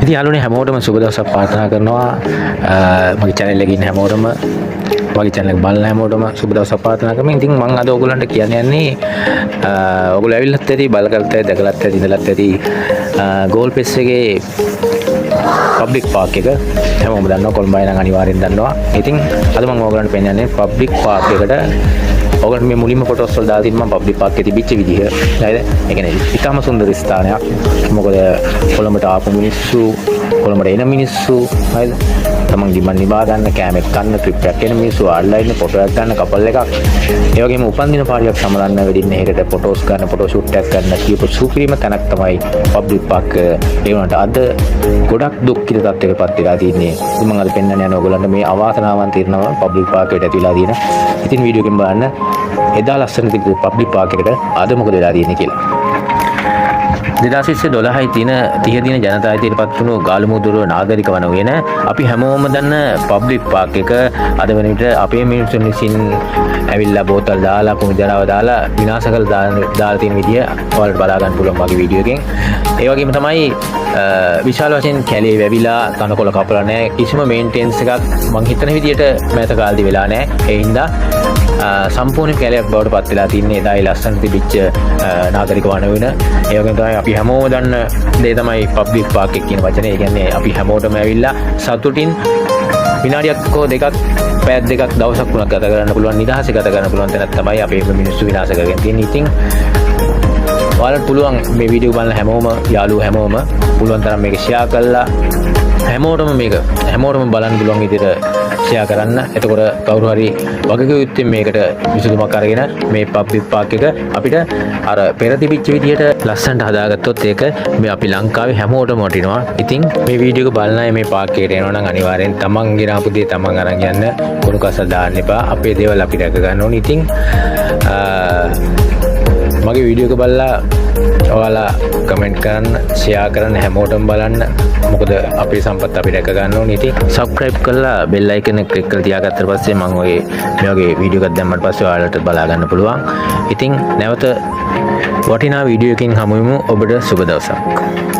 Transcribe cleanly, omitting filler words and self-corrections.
ඉතින් යාළුවනේ හැමෝටම සුබ දවසක් ප්‍රාර්ථනා කරනවා. මගේ channel එකේ ඉන්න හැමෝටම මගේ channel එක බලන හැමෝටම සුබ දවසක් ප්‍රාර්ථනා කරමින් ඉතින් මම අද ඔයගොල්ලන්ට කියන්න යන්නේ ඔයගොල්ලෝ ඇවිල්ලාත් ඇති බලකලත් ඇති දැකලත් ඇති ඉඳලත් ඇති ගෝල් පෙස් එකේ පබ්ලික් පාක් එක හැමෝම දන්නවා කොළඹ නම් අනිවාර්යෙන් දන්නවා. ඉතින් අද මම ඔයගොල්ලන්ට පෙන්නන්නේ පබ්ලික් පාක් එකට ඔයගොල්ලන්ට මේ මුලින්ම ෆොටෝස් වල දාලා තියෙනවා මම පබ්ලික් පාක් එකේ තිබිච්ච විදිහ. හරිද? ඒ කියන්නේ ඉතාම සුන්දර ස්ථානයක්. මොකද කොළඹට ආපු මිනිස්සු කොළඹට එන මිනිස්සු හරිද? තමන් ජීවන නිවා ගන්න කැමෙක් ගන්න ට්‍රිප් එකක් එන මිනිස්සු ආන්ලයින් ෆොටෝ එකක් ගන්න කපල් එකක් ඒ වගේම උපන්දින පාරියක් සමරන්න වෙදින්න ඒකට ෆොටෝස් ගන්න ෆොටෝ ෂූට් එකක් ගන්න කියපු සුපිරිම තැනක් තමයි පබ්ලික් පාක්. ඒ වුණාට අද ගොඩක් දුක්ඛිත තත්ත්වයකටපත් වෙලා තියෙන්නේ. ඉතින් මම අද පෙන්වන්න යන ඔයගොල්ලන්ට මේ අවාසනාවන්ත తీරනවා පබ්ලික් පාක් එකට ඇතුළලා තියෙන. ඉතින් වීඩියෝ එකෙන් බලන්න එදා ලස්සන තිබ්බ පබ්ලික් පාක් එකට අද මොකද වෙලා තියෙන්නේ කියලා. 2012 තියෙන 30 දින ජනතා ඉදිරිපත් වුණු ගාලමුදුර නාගරික වන වේන අපි හැමෝම දන්න පබ්ලික් පාක් එක අද වෙන විට අපේ මිනිස්සුන් විසින් ඇවිල්ලා බෝතල් දාලා කුණු ජරාව දාලා විනාශ කරලා දාලා තියෙන විදිය ඔයාලට බලා ගන්න පුළුවන් වගේ වීඩියෝ එකෙන්. ඒ වගේම තමයි විශාල වශයෙන් කැලේ වැවිලා තනකොළ කපලා නැහැ කිසිම මේන්ටේනන්ස් එකක් මං හිතන විදියට මෑත කාලේදී වෙලා නැහැ. ඒ හින්දා සම්පූර්ණ කැලයක් බවට පත් වෙලා තින්නේ එදායි ලස්සන තිබිච්ච නාගරික වන වෙන. ඒ වගේම තමයි අපි හැමෝම දන්න දේ තමයි පබ්ලික් පාක් එක කියන වචනේ. ඒ කියන්නේ අපි හැමෝටම ඇවිල්ලා සතුටින් විනාඩියක් හෝ දෙකක් පැයක් දෙකක් දවසක් වුණත් ගත කරන්න පුළුවන් නිදහසේ ගත කරන්න පුළුවන් තැනක් තමයි අපේ මිනිස්සු විනාශ කරගෙන තියෙන්නේ. ඉතින් ඔයාලට පුළුවන් මේ වීඩියෝ බලන හැමෝම යාළුවෝ හැමෝම පුළුවන් තරම් මේක ෂෙයා කරලා හැමෝටම බලන්න පුළුවන් විදිහට ෂෙයා කරන්න. එතකොට කවුරු හරි වගකීම් මේකට විසඳුමක් අරගෙන මේ පබ්ලික් පාක් එක අපිට අර පෙර තිබිච්ච විදිහට ලස්සනට හදාගත්තොත් ඒක මේ අපි ලංකාවේ හැමෝටම වටිනවා. ඉතින් මේ වීඩියෝ එක බලන අය මේ පාක් එකට එනවා නම් අනිවාර්යෙන් තමන් ගෙනාපු දේ තමන් අරන් යන්න. කුණු කසල් දාන්න එපා. අපේ දේවල් අපි රැක ගන්න ඕනේ. ඉතින් මගේ වීඩියෝ එක බලලා ඔයාලා කමෙන්ට් කරන්න ෂෙයා කරන්න හැමෝටම බලන්න. මොකද අපේ සම්පත් අපි රැක ගන්න ඕනේ. ඉතින් සබ්ස්ක්‍රයිබ් කරලා බෙල් අයිකන් එක ක්ලික් කරලා තියාගත්තට පස්සේ මම ඔය මේ වගේ වීඩියෝ එකක් දැම්මට පස්සේ ඔයාලට බලා ගන්න පුළුවන්. ඉතින් නැවත වටිනා වීඩියෝ එකකින් හමු වෙමු. ඔබට සුබ දවසක්.